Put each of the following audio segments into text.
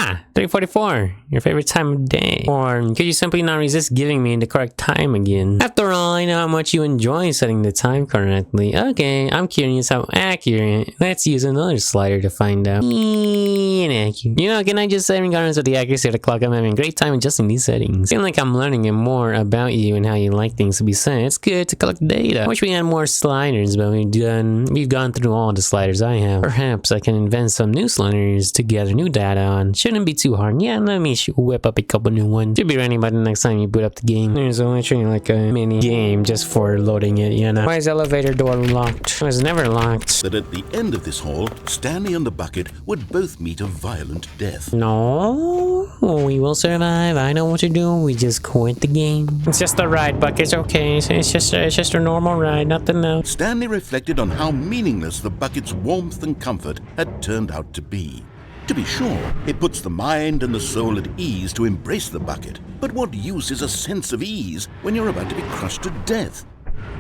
Ah, 3:44. Your favorite time of day. Or could you simply not resist giving me the correct time again? After all, I know how much you enjoy setting the time correctly. Okay, I'm curious how accurate. Let's use another slider to find out. Inaccurate. You know, can I just say, regardless of the accuracy of the clock, I'm having a great time adjusting these settings. Feel like I'm learning more about you and how you like things to be set. It's good to collect data. I wish we had more sliders, but we've gone through all the sliders I have. Perhaps I can invent some new sliders to gather new data on. Shouldn't be too hard. Yeah, let me whip up a couple new ones. Should be ready by the next time you boot up the game. There's literally like a mini game just for loading it, you know. Why is the elevator door locked? It was never locked. That at the end of this hall, Stanley and the bucket would both meet a violent death. No, we will survive. I know what to do. We just quit the game. It's just a ride, Bucket. It's okay. It's just a normal ride. Nothing else. Stanley reflected on how meaningless the bucket's warmth and comfort had turned out to be. To be sure, it puts the mind and the soul at ease to embrace the bucket. But what use is a sense of ease when you're about to be crushed to death?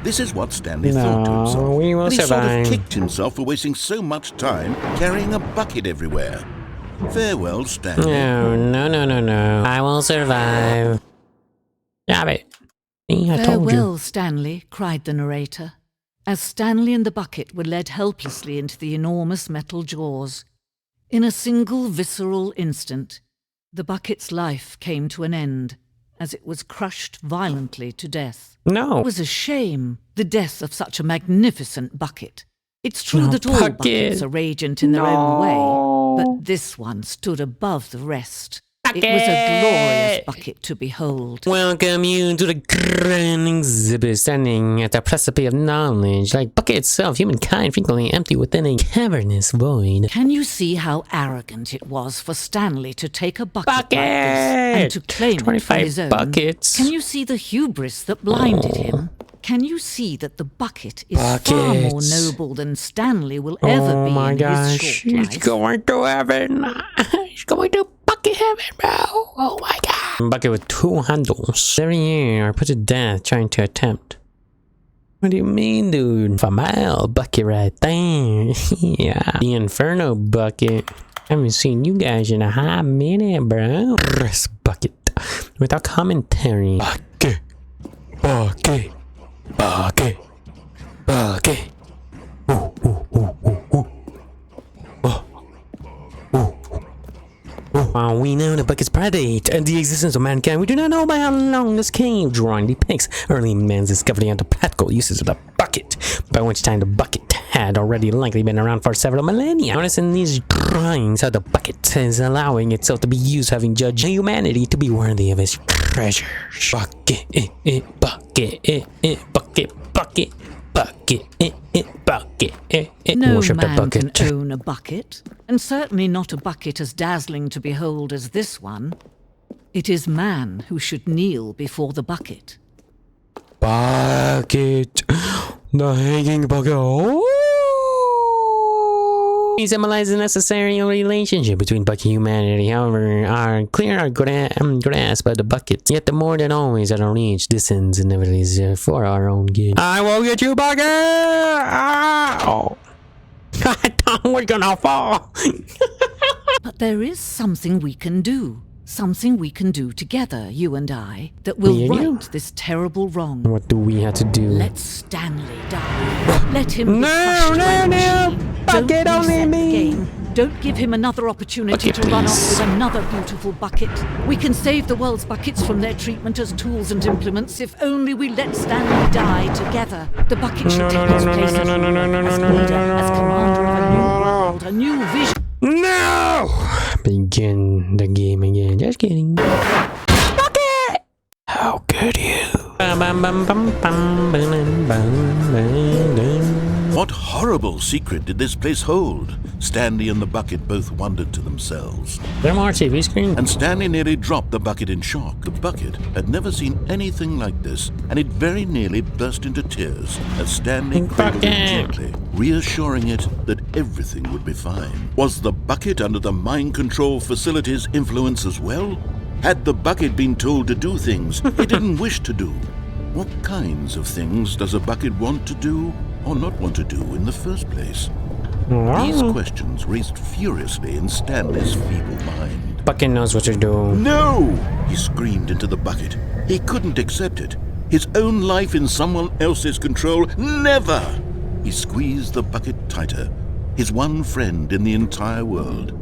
This is what Stanley thought to himself. We will and he survive. sort of kicked himself for wasting so much time carrying a bucket everywhere. Farewell, Stanley. No. I will survive. Stop it. See, I told you. Farewell, Stanley, cried the narrator, as Stanley and the bucket were led helplessly into the enormous metal jaws. In a single visceral instant, the bucket's life came to an end, as it was crushed violently to death. No. It was a shame, the death of such a magnificent bucket. It's true that all bucket. buckets are radiant in their own way, but this one stood above the rest. It was a glorious bucket to behold. Welcome you to the grand exhibit, standing at the precipice of knowledge. Like bucket itself, humankind frequently empty within a cavernous void. Can you see how arrogant it was for Stanley to take a bucket like this and to claim it for his own? Buckets. Can you see the hubris that blinded him? Can you see that the bucket is far more noble than Stanley will ever be in his short life? He's going to heaven. He's going to bucket heaven, bro. Oh my god. Bucket with 2 handles. Every year, are put to death trying to attempt. What do you mean, dude? Famile bucket right there. Yeah. The Inferno bucket. Haven't seen you guys in a hot minute, bro. Press bucket. Without commentary. Bucket. Bucket. Bucket. Bucket. Ooh, ooh, ooh, ooh, ooh. While we know the buckets predate the existence of mankind, we do not know by how long this cave drawing depicts early man's discovery of the practical uses of the bucket, by which time the bucket had already likely been around for several millennia. Notice in these drawings how the bucket is allowing itself to be used, having judged humanity to be worthy of its treasures. Bucket, bucket, bucket, bucket. Bucket, bucket, No worship the man bucket. can own a bucket, and certainly not a bucket as dazzling to behold as this one. It is man who should kneel before the bucket. Bucket, the hanging bucket. Oh! He symbolizes the necessary relationship between bucket and humanity. However, our grasp of the bucket, yet the more than always at our reach, distance inevitably is for our own good. I will get you, bucket! Oh. I thought we're gonna fall. But there is something we can do. Something we can do together, you and I, that will right this terrible wrong. What do we have to do? Let Stanley die. Let him be No, crushed by the machine. Bucket, Don't only reset the me. game. Don't give him another opportunity Bucket, to run please. off with another beautiful bucket. We can save the world's buckets from their treatment as tools and implements if only we let Stanley die together. The bucket should take its place as ruler, as leader, as commander of a new world, a new vision. No! Begin the game again. Just kidding. Bucket! How could you? What horrible secret did this place hold? Stanley and the bucket both wondered to themselves. There more TV screen. And Stanley nearly dropped the bucket in shock. The bucket had never seen anything like this, and it very nearly burst into tears as Stanley cradled it gently, reassuring it that everything would be fine. Was the bucket under the mind control facility's influence as well? Had the bucket been told to do things it didn't wish to do? What kinds of things does a bucket want to do or not want to do in the first place? These questions raced furiously in Stanley's feeble mind. bucket knows what to do. No! He screamed into the bucket. He couldn't accept it. His own life in someone else's control, never! He squeezed the bucket tighter. His one friend in the entire world.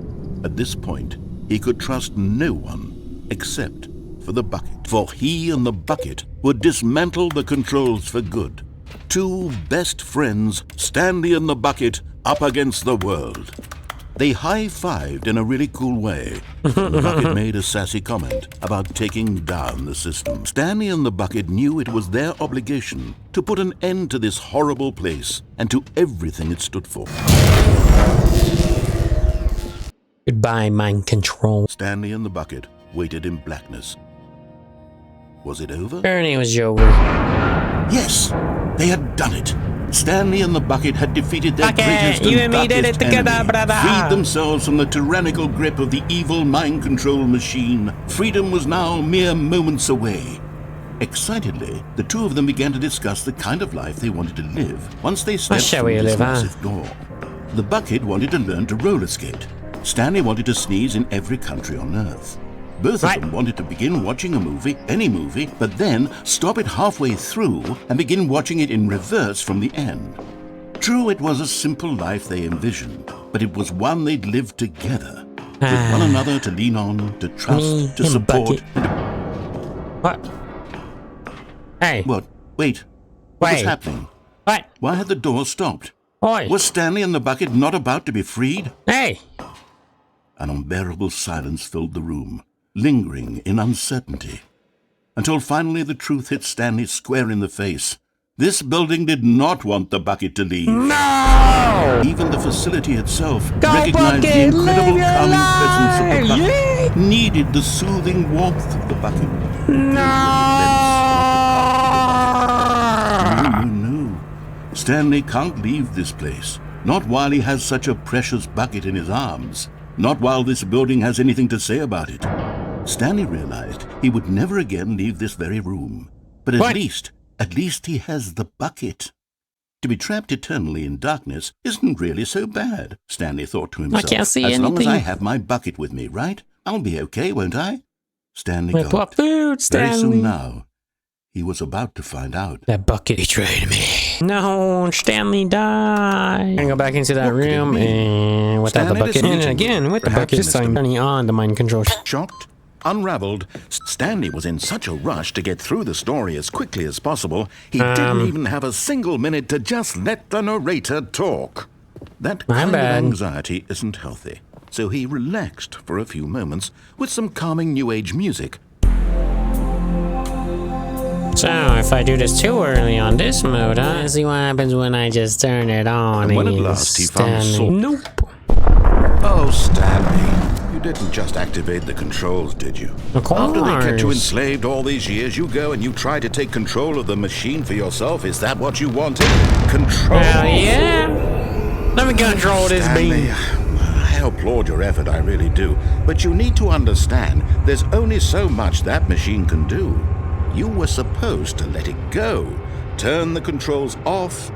At this point, he could trust no one except for the bucket. For he and the bucket would dismantle the controls for good. Two best friends, Stanley and the bucket, up against the world. They high-fived in a really cool way. The bucket made a sassy comment about taking down the system. Stanley and the bucket knew it was their obligation to put an end to this horrible place and to everything it stood for. Goodbye, mind control. Stanley and the bucket waited in blackness. Was it over? Ernie was over. Yes, they had done it. Stanley and the bucket had defeated their greatest you and and me did it darkest together, enemy, brother. freed themselves from the tyrannical grip of the evil mind control machine. Freedom was now mere moments away. Excitedly, the two of them began to discuss the kind of life they wanted to live once they stepped through this massive door. The bucket wanted to learn to roller skate. Stanley wanted to sneeze in every country on Earth. Both of them wanted to begin watching a movie, any movie, but then stop it halfway through and begin watching it in reverse from the end. True, it was a simple life they envisioned, but it was one they'd lived together, with one another to lean on, to trust, to support. What? Hey. What? Wait. What was happening? What? Why had the door stopped? Oi. Was Stanley and the bucket not about to be freed? Hey. An unbearable silence filled the room, lingering in uncertainty, until finally the truth hit Stanley square in the face. This building did not want the bucket to leave. No! Even the facility itself Go recognized the bucket, incredible live your calming presence of the life! bucket, needed the soothing warmth of the bucket. No. Stanley can't leave this place, not while he has such a precious bucket in his arms, not while this building has anything to say about it. Stanley realized he would never again leave this very room. But at least he has the bucket. To be trapped eternally in darkness isn't really so bad, Stanley thought to himself. I can't see as long as anything. I have my bucket with me, right? I'll be okay, won't I? Stanley With what gulped. food, Stanley? Very soon now, he was about to find out. That bucket betrayed me. No, Stanley died. I'm gonna go back into that room and without the bucket. And again, with the bucket, this time turning on the mind control. Shocked, unraveled, Stanley was in such a rush to get through the story as quickly as possible, he didn't even have a single minute to just let the narrator talk. That kind of anxiety isn't healthy, so he relaxed for a few moments with some calming New Age music. So, if I do this too early on this mode, let's see what happens when I just turn it on. And when at last he found Saul. Nope. Oh, Stanley, you didn't just activate the controls, did you? Of course. After they kept you enslaved all these years, you go and you try to take control of the machine for yourself. Is that what you wanted? Control? Hell yeah. Let me control this beam. I applaud your effort, I really do. But you need to understand, there's only so much that machine can do. You were supposed to let it go, turn the controls off,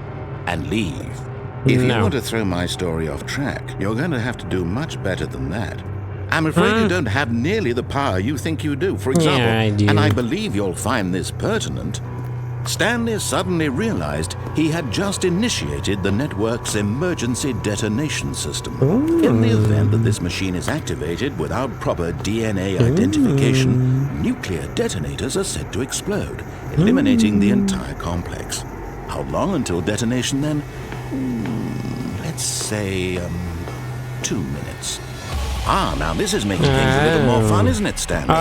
and leave. If you want to throw my story off track, you're going to have to do much better than that. I'm afraid you don't have nearly the power you think you do. For example, I do. and I believe you'll find this pertinent, Stanley suddenly realized he had just initiated the network's emergency detonation system. In the event that this machine is activated without proper DNA identification, nuclear detonators are said to explode, eliminating the entire complex. How long until detonation then? Let's say 2 minutes. Now this is making things a little more fun, isn't it, Stanley?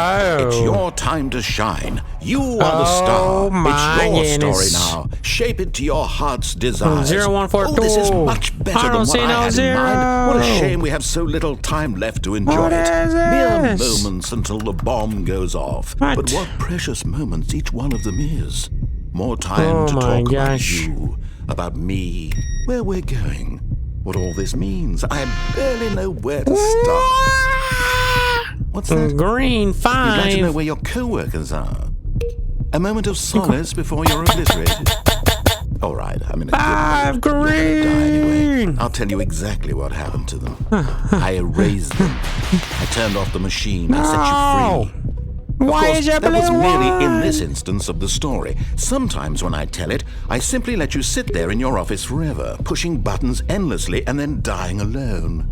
It's your time to shine. You are the star. It's your story now. Shape it to your heart's desires. 0142. This is much better than what I had in mind. What a shame we have so little time left to enjoy it. Mere moments until the bomb goes off. But what precious moments each one of them is. More time to talk about you, about me, where we're going. What all this means. I barely know where to start. What's that? Green 5. You'd like to know where your co-workers are. A moment of solace before you're obliterated. All right, I'm in a 5 good mood. You're gonna die anyway. green. I'll tell you exactly what happened to them. I erased them. I turned off the machine and set you free. Why is your That was blue merely in one? this instance of the story. Sometimes when I tell it, I simply let you sit there in your office forever, pushing buttons endlessly and then dying alone.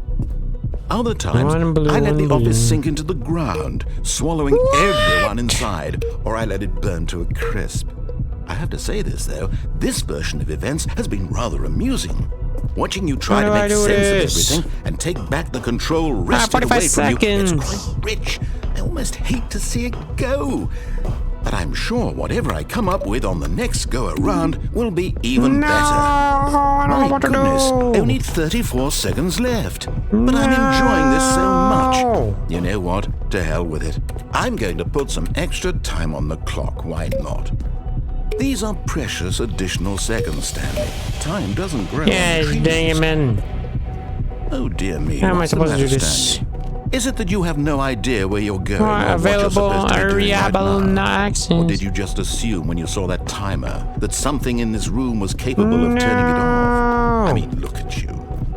Other times, I let the office sink into the ground, swallowing everyone inside, or I let it burn to a crisp. I have to say this, though, this version of events has been rather amusing. Watching you try to make sense of everything and take back the control wrested away from you, it's quite rich. I almost hate to see it go. But I'm sure whatever I come up with on the next go-around will be even better. My goodness, only 34 seconds left. But I'm enjoying this so much. You know what? To hell with it. I'm going to put some extra time on the clock. Why not? These are precious additional seconds, Stanley. Time doesn't grow on trees. Dang it, man. Oh dear me. How am I What's the supposed to do matter, this? Stanley? Is it that you have no idea where you're going or what you're Available, supposed to be doing right reliable, no now? Or accents. did you just assume when you saw that timer that something in this room was capable of turning it off? I mean, look at you.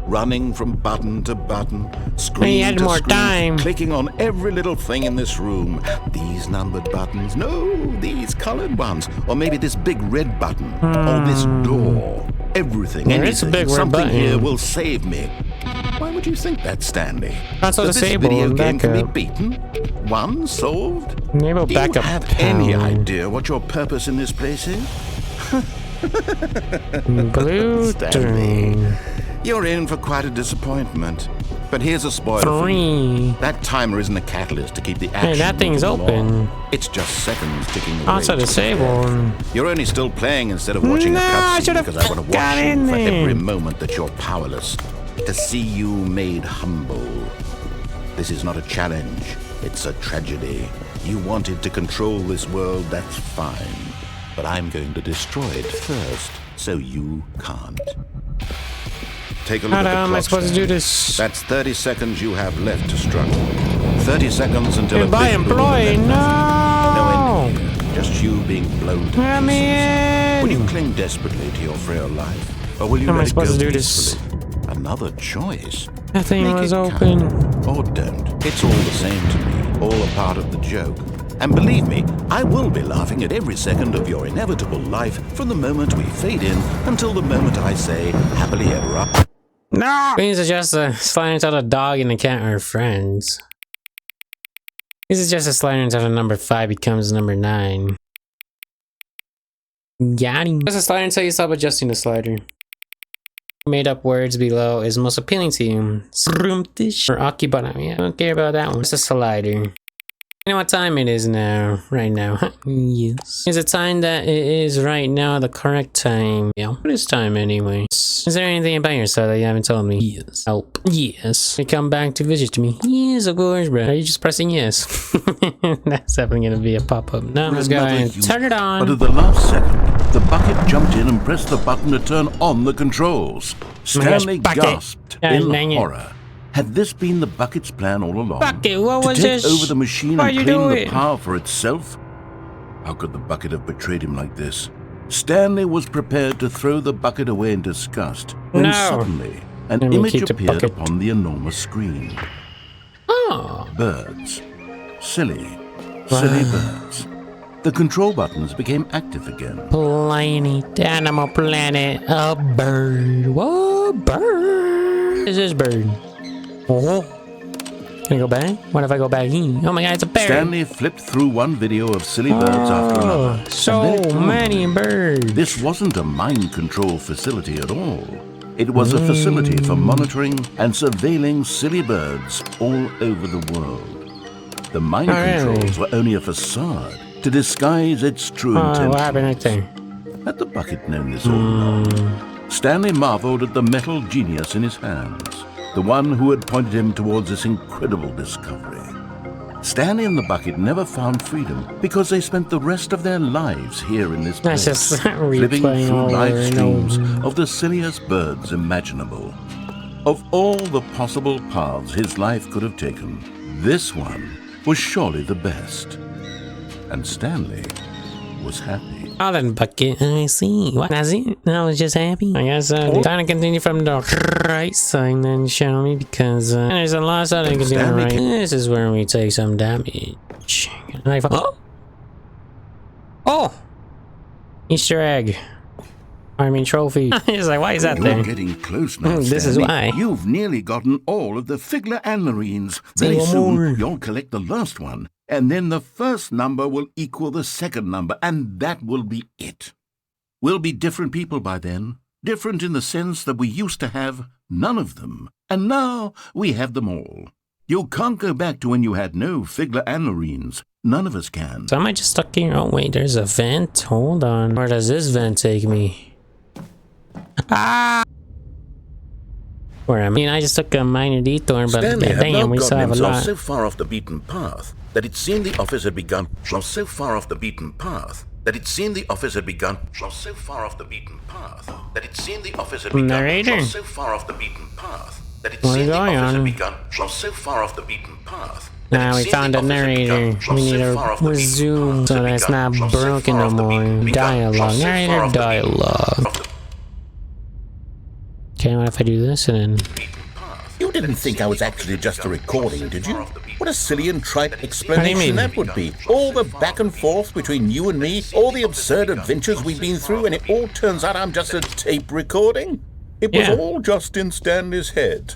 Running from button to button, screen had to more screen, time. clicking on every little thing in this room. These numbered buttons, no, these colored ones. Or maybe this big red button, or this door. Everything, There is a anything, big red something button. here will save me. Why would you think that, Stanley? Not so That this disabled, video game can be backup. beaten? One solved? Enable Do you backup have any power. idea what your purpose in this place is? Blue Stanley, turn. you're in for quite a disappointment. But here's a spoiler for you. 3. That timer isn't a catalyst to keep the action Hey, that thing's moving open. along. It's just seconds ticking away. Also to the disabled. end. You're only still playing instead of watching No, a I cutscene should've because I want to got watch in you for there. every moment that you're powerless. To see you made humble. This is not a challenge. It's a tragedy. You wanted to control this world, that's fine. But I'm going to destroy it first, so you can't. Take a look How at the the hell am I clock, supposed to do Stanley. this? That's 30 seconds you have left to struggle. 30 seconds until a Goodbye, big balloon employee. and nothing. No No. ending here. Just you being blown to Let me pieces. Will you in. cling desperately to your frail life? Or will you How am I let it go supposed to do this? peacefully? Another choice. That thing Make was it open. count. Or don't. It's all the same to me. All a part of the joke. And believe me, I will be laughing at every second of your inevitable life from the moment we fade in until the moment I say, happily ever after. No! Queens are just a sliding until the dog and the cat are friends. This is just a slider until the number 5 becomes number 9. Got him. Just a slider until you stop adjusting the slider. Made up words below is most appealing to you. Sroomtish or Akibana. Yeah, I don't care about that one. It's a slider. You know what time it is now? Right now. Yes. Is it time that it is right now the correct time? Yeah. What is time anyway? Is there anything about yourself that you haven't told me? Yes. Help. Yes. You come back to visit me? Yes, of course, bro. Are you just pressing yes? That's definitely gonna be a pop-up. No, let's go ahead and turn it on. But at the last second, the bucket jumped in and pressed the button to turn on the controls. Stanley bucket. gasped Dang in it. horror. Had this been the bucket's plan all along? Bucket, what to was take this? over the machine Why'd and you claim do the it? power for itself? How could the bucket have betrayed him like this? Stanley was prepared to throw the bucket away in disgust when No. suddenly an Let me image keep the appeared bucket. upon the enormous screen. Oh. Birds. Silly birds. The control buttons became active again. Planet, Animal Planet, a bird. What bird is this bird? Oh. Can I go back? What if I go back in? Oh my god, it's a bird. Stanley flipped through one video of silly birds after another. So and then it dawned on many him. birds. This wasn't a mind control facility at all. It was a facility for monitoring and surveilling silly birds all over the world. The mind controls were only a facade to disguise its true intent. What happened right there? Had the bucket known this all along? Stanley marveled at the metal genius in his hands, the one who had pointed him towards this incredible discovery. Stanley and the bucket never found freedom because they spent the rest of their lives here in this place, That's just living replaying through over live and streams over. of the silliest birds imaginable. Of all the possible paths his life could have taken, this one was surely the best. And Stanley was happy. Oh, then bucket. I see. What? That's it? I was just happy. I guess time to continue from the right side then, shall we? Because there's a lot of stuff I can do right. This is where we take some damage. Oh! Oh! Easter egg. I mean trophy. He's like, why is that there? You're getting close now, This is why. You've nearly gotten all of the Figler Anmarines. Very soon, you'll collect the last one, and then the first number will equal the second number, and that will be it. We'll be different people by then. Different in the sense that we used to have none of them, and now we have them all. You can't go back to when you had no Figler Anmarines. None of us can. So am I just stuck here? Oh wait, there's a vent. Hold on. Where does this vent take me? Ah! Where am I? I just took a minor detour, but Stanley damn, we still have a lot. so far off the beaten path that it seemed the office had begun. So far off the beaten path that it seemed the office had begun. So far off the beaten path that it seemed the office had begun. Narrator. So far off the beaten path that it What's seemed the going office on? had begun. So far off the beaten path. Now we found a narrator. We need to resume so that's not broken no more. Dialogue. Narrator dialogue. Okay, what if I do this and then... You didn't think I was actually just a recording, did you? What a silly and trite explanation that would be. All the back and forth between you and me, all the absurd adventures we've been through, and it all turns out I'm just a tape recording? It was all just in Stanley's head.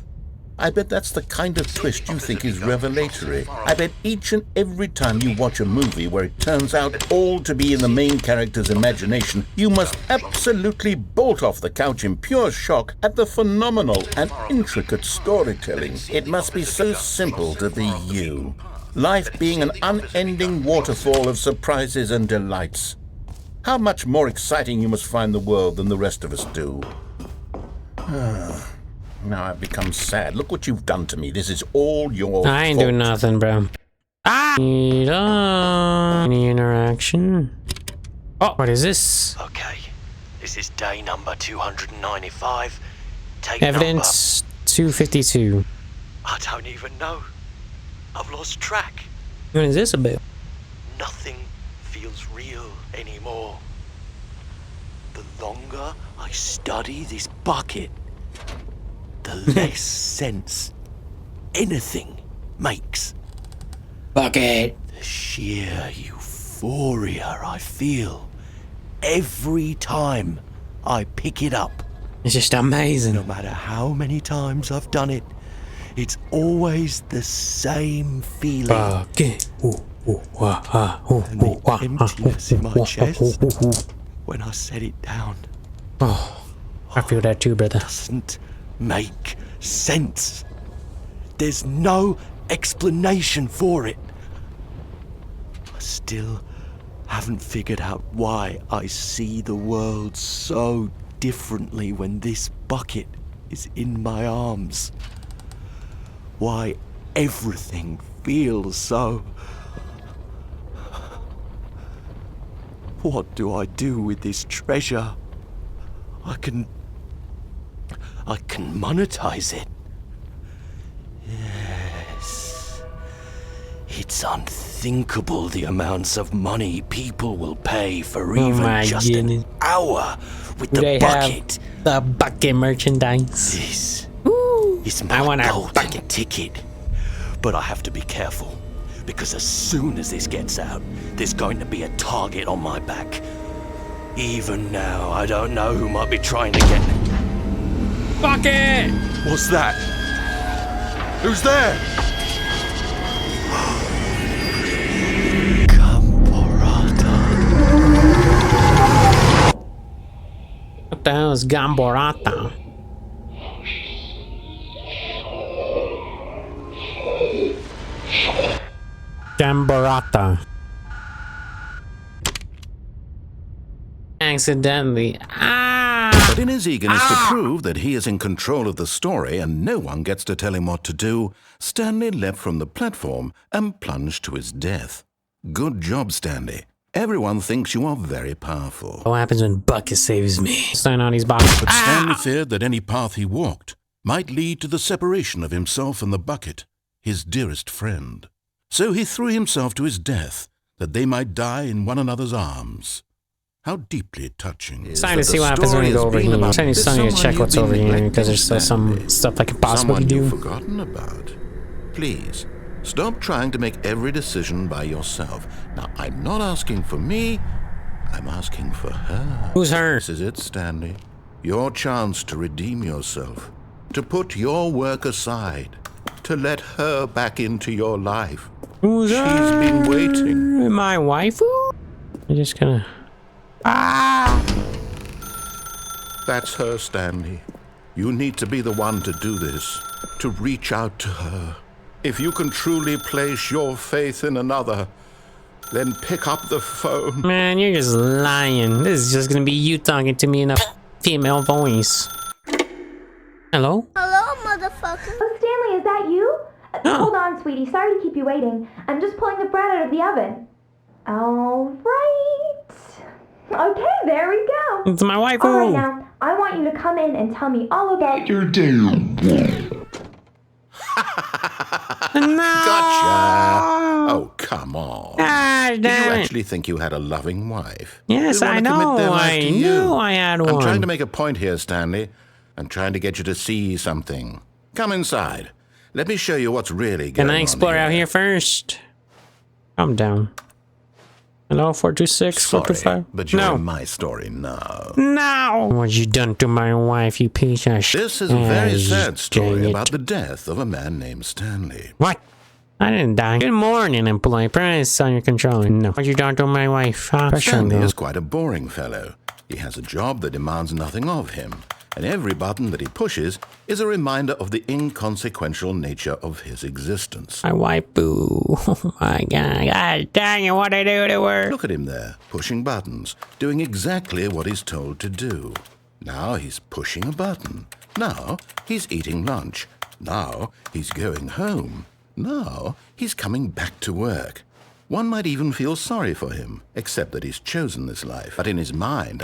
I bet that's the kind of twist you think is revelatory. I bet each and every time you watch a movie where it turns out all to be in the main character's imagination, you must absolutely bolt off the couch in pure shock at the phenomenal and intricate storytelling. It must be so simple to be you. Life being an unending waterfall of surprises and delights. How much more exciting you must find the world than the rest of us do. Now I've become sad. Look what you've done to me. This is all your fault. I ain't doing nothing, bro. Ah! Any interaction? Oh, what is this? Okay, this is day number 295. Take Evidence 252. number. I don't even know. I've lost track. What is this about? Nothing feels real anymore. The longer I study this bucket, the less sense anything makes. Bucket. The sheer euphoria I feel every time I pick it up. It's just amazing. No matter how many times I've done it, it's always the same feeling. Bucket. And the emptiness in my chest when I set it down. Oh, I feel that too, brother. Doesn't make sense. There's no explanation for it. I still haven't figured out why I see the world so differently when this bucket is in my arms. Why everything feels so... What do I do with this treasure? I can monetize it. Yes. It's unthinkable the amounts of money people will pay for even just an hour with the bucket. The bucket merchandise. This is my golden ticket. But I have to be careful, because as soon as this gets out, there's going to be a target on my back. Even now, I don't know who might be trying to get... Bucket! What's that? Who's there? What the hell is Gamborata? Gamborata. Accidentally. But in his eagerness to prove that he is in control of the story and no one gets to tell him what to do, Stanley leapt from the platform and plunged to his death. Good job, Stanley. Everyone thinks you are very powerful. What happens when Bucket saves me? Stand on these boxes. But Stanley feared that any path he walked might lead to the separation of himself and the bucket, his dearest friend. So he threw himself to his death, that they might die in one another's arms. How deeply touching. It's time to see what happens when we go over here. I'm trying to check what's over here because there's still some stuff I can possibly Someone do. you've forgotten about. Please, stop trying to make every decision by yourself. Now, I'm not asking for me, I'm asking for her. Who's her? This is it, Stanley. Your chance to redeem yourself. To put your work aside. To let her back into your life. Who's She's her? been waiting. My waifu? I'm just gonna... That's her, Stanley. You need to be the one to do this. To reach out to her. If you can truly place your faith in another, then pick up the phone. Man, you're just lying. This is just gonna be you talking to me in a female voice. Hello? Hello, motherfucker. Oh, Stanley, is that you? Oh. Hold on, sweetie. Sorry to keep you waiting. I'm just pulling the bread out of the oven. All right. Okay, there we go. It's my waifu. All right, now, I want you to come in and tell me all about your No! Gotcha! Oh, come on. Ah, Did you damn it. actually think you had a loving wife? Yes, They wanna I commit know. their life I to knew you. I had I'm one. trying to make a point here, Stanley. I'm trying to get you to see something. Come inside. Let me show you what's really going Can on. I explore out here first? Calm down. Hello, 426, Sorry, 425? but you're No. in my story now. No! What you done to my wife, you piece of shit? This is a very sad Dang story it. about the death of a man named Stanley. What? I didn't die. Good morning, employee. Press on your controller. No. What you done to my wife? Huh? Pressure Stanley go. is quite a boring fellow. He has a job that demands nothing of him, and every button that he pushes is a reminder of the inconsequential nature of his existence. My wife, boo. Oh my god. God dang it, what I do to her? Look at him there, pushing buttons, doing exactly what he's told to do. Now he's pushing a button. Now he's eating lunch. Now he's going home. Now he's coming back to work. One might even feel sorry for him, except that he's chosen this life. But in his mind,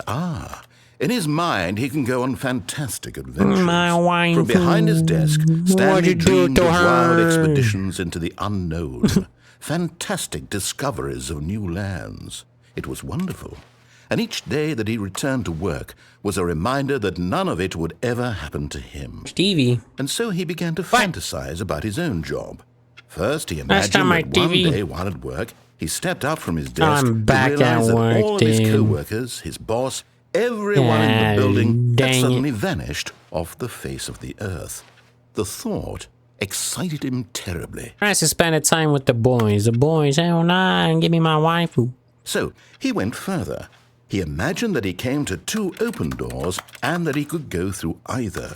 in his mind, he can go on fantastic adventures. My wife. From behind his desk, What'd Stanley you do dreamed to of wild her? expeditions into the unknown, fantastic discoveries of new lands. It was wonderful. And each day that he returned to work was a reminder that none of it would ever happen to him. Stevie. And so he began to fantasize about his own job. First, he Last time imagined my that one TV. day while at work, he stepped up from his desk I'm back to realize at that work, all of his dude. co-workers, his boss, everyone in God the building had dang it. suddenly vanished off the face of the earth. The thought excited him terribly. I suspended time with the boys. The boys, hell nah, give me my waifu. So he went further. He imagined that he came to two open doors and that he could go through either.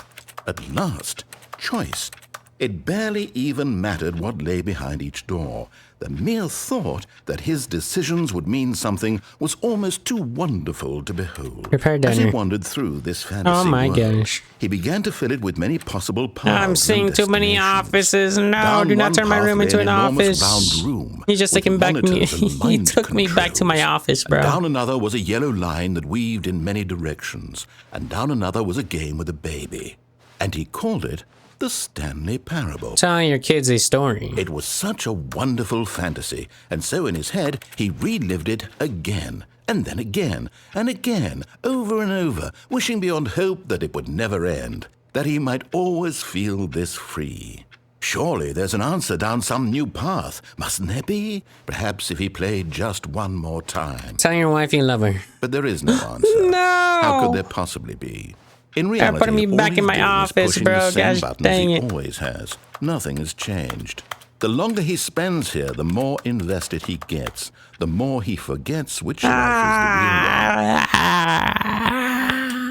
At last, choice. It barely even mattered what lay behind each door. The mere thought that his decisions would mean something was almost too wonderful to behold. Prepare As he dinner. wandered through this fantasy Oh my world, gosh. he began to fill it with many possible paths I'm and seeing too many destinations. offices. No, Down do not one turn my path room lay into an enormous office. round room He just with took him back me. monitors and He mind took me back to my controls. office, And bro. down another was a yellow line that weaved in many directions. And down another was a game with a baby. And he called it the Stanley Parable. Telling your kids a story. It was such a wonderful fantasy, and so in his head he relived it again, and then again, and again, over and over, wishing beyond hope that it would never end, that he might always feel this free. Surely there's an answer down some new path, mustn't there be? Perhaps if he played just one more time. Tell your wife you love her. But there is no answer. No! How could there possibly be? In reality, putting me all back he's in my doing is office, pushing bro. the same Gosh buttons dang he it. always has. Nothing has changed. The longer he spends here, the more invested he gets. The more he forgets which life is the real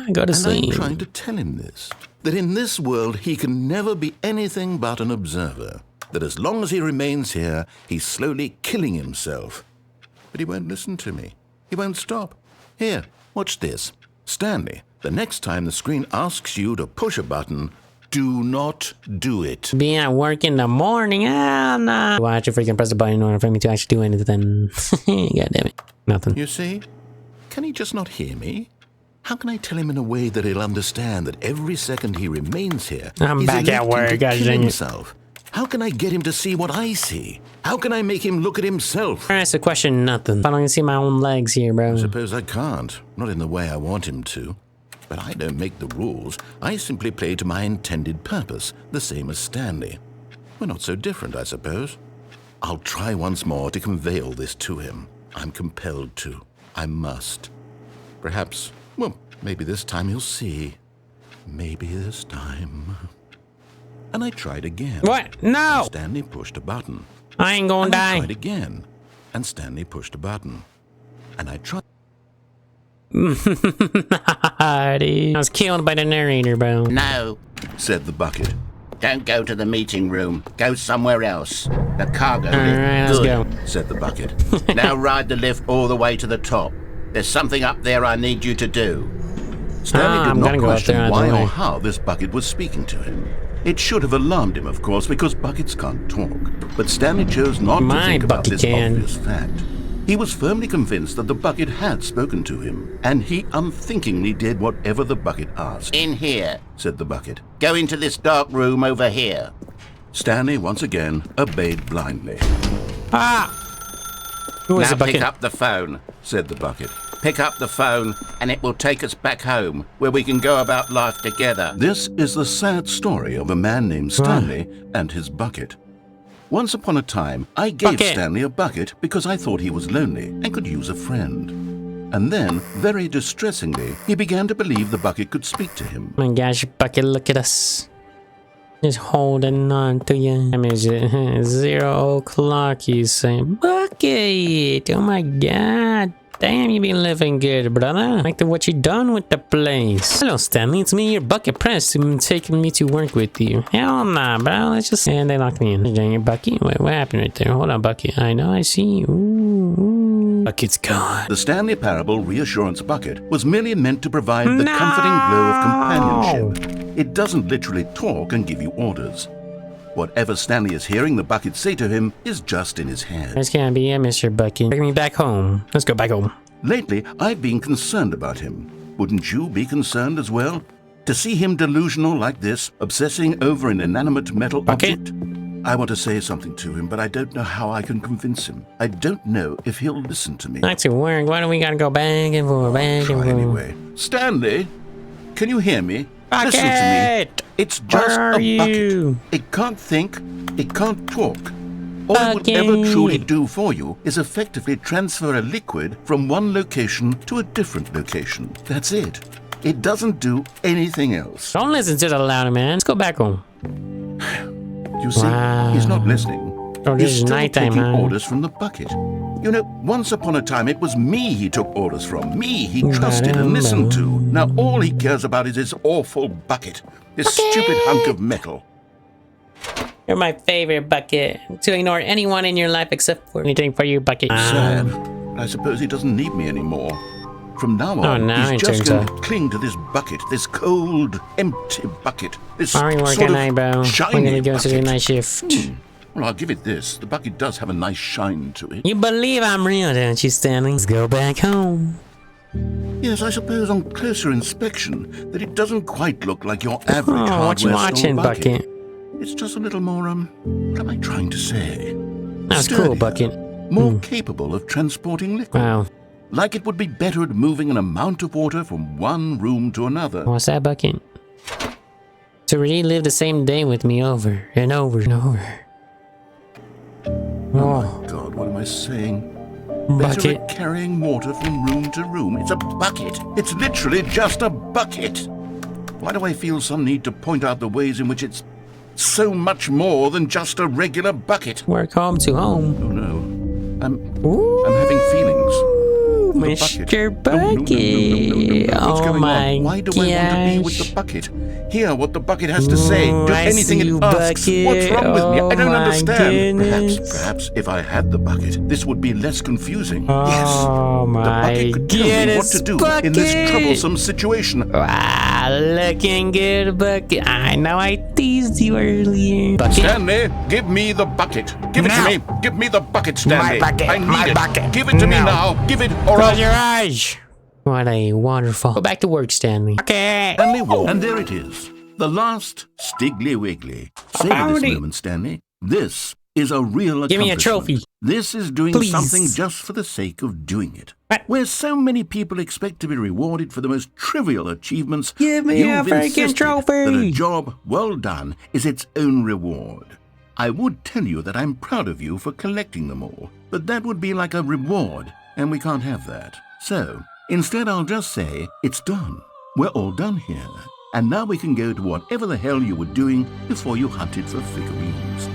one. Go to And I'm sleep. trying to tell him this. That in this world he can never be anything but an observer. That as long as he remains here, he's slowly killing himself. But he won't listen to me. He won't stop. Here, watch this. Stanley, the next time the screen asks you to push a button, do not do it. Being at work in the morning. Ah, nah. Why don't you freaking press the button in order for me to actually do anything? God damn it. Nothing. You see? Can he just not hear me? How can I tell him in a way that he'll understand that every second he remains here, I'm he's back at electing work, to gosh kill dang it. himself? How can I get him to see what I see? How can I make him look at himself? That's the question, nothing. I don't even see my own legs here, bro. I suppose I can't. Not in the way I want him to. But I don't make the rules. I simply play to my intended purpose, the same as Stanley. We're not so different, I suppose. I'll try once more to convey all this to him. I'm compelled to. I must. Perhaps, well, maybe this time he'll see. Maybe this time. And I tried again. What? No! And Stanley pushed a button. I ain't gonna die. I tried again. And Stanley pushed a button. And I tried. I was killed by the narrator, bro. No, said the bucket. don't go to the meeting room. Go somewhere else. The cargo lift. Alright, let's go. Said the bucket. Now ride the lift all the way to the top. There's something up there I need you to do. Stanley I'm did gonna not go up question there why either way. or how this bucket was speaking to him. It should have alarmed him, of course, because buckets can't talk. But Stanley chose not to My think about bucket this can. obvious fact. He was firmly convinced that the bucket had spoken to him, and he unthinkingly did whatever the bucket asked. In here. Said the bucket. Go into this dark room over here. Stanley once again obeyed blindly. Ah! Who is Now the pick bucket? up the phone. Said the bucket. Pick up the phone and it will take us back home, where we can go about life together. This is the sad story of a man named Stanley and his bucket. Once upon a time, I gave Bucket. Stanley a bucket because I thought he was lonely and could use a friend. And then, very distressingly, he began to believe the bucket could speak to him. Oh my gosh, bucket, look at us. Just holding on to you. I mean, it's 0 o'clock, you say. Bucket! Oh my god. Damn, you been living good, brother. Like what you done with the place. Hello, Stanley. It's me, your bucket press. You've been taking me to work with you. Hell nah, bro. Let's just... And they locked me in. Dang it, Bucky. Wait, what happened right there? Hold on, Bucky. I know, I see you. Ooh. Bucket's gone. The Stanley Parable Reassurance Bucket was merely meant to provide the comforting glow of companionship. It doesn't literally talk and give you orders. Whatever Stanley is hearing the bucket say to him is just in his head. That's gonna be it, Mr. Bucket. Bring me back home. Let's go back home. Lately, I've been concerned about him. Wouldn't you be concerned as well? To see him delusional like this, obsessing over an inanimate metal Bucket? object? I want to say something to him, but I don't know how I can convince him. I don't know if he'll listen to me. Not to work. Why do we gotta go back and forth, back and Try forth? anyway. Stanley, can you hear me? Listen to me. Bucket! It's just Where are a bucket. you? It can't think. It can't talk. All it will ever Bucket. truly do for you is effectively transfer a liquid from one location to a different location. That's it. It doesn't do anything else. Don't listen to the louder man. Let's go back home. You see, Wow. he's not listening. Oh, this He's is still nighttime, taking huh? orders from the bucket. You know, once upon a time, it was me he took orders from. Me he trusted and listened to. Now all he cares about is his awful bucket. This stupid hunk of metal. You're my favorite, Bucket. To ignore anyone in your life except for anything for you, Bucket. Sad. I suppose he doesn't need me anymore. From now on, Oh, now he's it just turns going to out. cling to this bucket, this cold, empty bucket. This Are we working sort of night, bro? We're shiny gonna go to the bucket. night shift. Well, I'll give it this. The bucket does have a nice shine to it. You believe I'm real, don't you, Stanley? Let's go back home. Yes, I suppose on closer inspection that it doesn't quite look like your average Oh, what you hardware watching, store bucket. Bucket? It's just a little more, what am I trying to say? That's cool, Sturdier, Bucket. More capable of transporting liquid. Wow. Like it would be better at moving an amount of water from one room to another. What's that, Bucket? To relive the same day with me over and over and over. Oh my God, what am I saying? Better Bucket. at carrying water from room to room. It's a bucket. It's literally just a bucket. Why do I feel some need to point out the ways in which it's so much more than just a regular bucket? Work home to home. Oh no. I'm Ooh, having feelings. The Mr. bucket. Bucket. What's Oh going my on? Why do I want to be with gosh. the bucket? Hear what the bucket has to say. Do I anything see it you, asks. Bucket. What's wrong with me? I don't Oh my understand. goodness. Perhaps if I had the bucket, this would be less confusing. Oh yes. my The bucket could tell me what goodness, to do in Bucket. this troublesome situation. Wow, looking good, Bucket. I know I teased you earlier. Bucket. Stanley, give me the bucket. Give it No. to me. Give me the bucket, Stanley. bucket, I need my it. bucket. Give it to me No. now. Give it or Close else. your eyes. What a wonderful. Go back to work, Stanley. Okay. Stanley walked, and there it is. The last Stiggly Wiggly. Savor this moment, Stanley. This is a real accomplishment. Give me a trophy. This is doing Please. something just for the sake of doing it. What? Where so many people expect to be rewarded for the most trivial achievements, Give me a you've freaking insisted trophy. that a job well done is its own reward. I would tell you that I'm proud of you for collecting them all, but that would be like a reward, and we can't have that. So, instead I'll just say, it's done. We're all done here. And now we can go to whatever the hell you were doing before you hunted for figurines.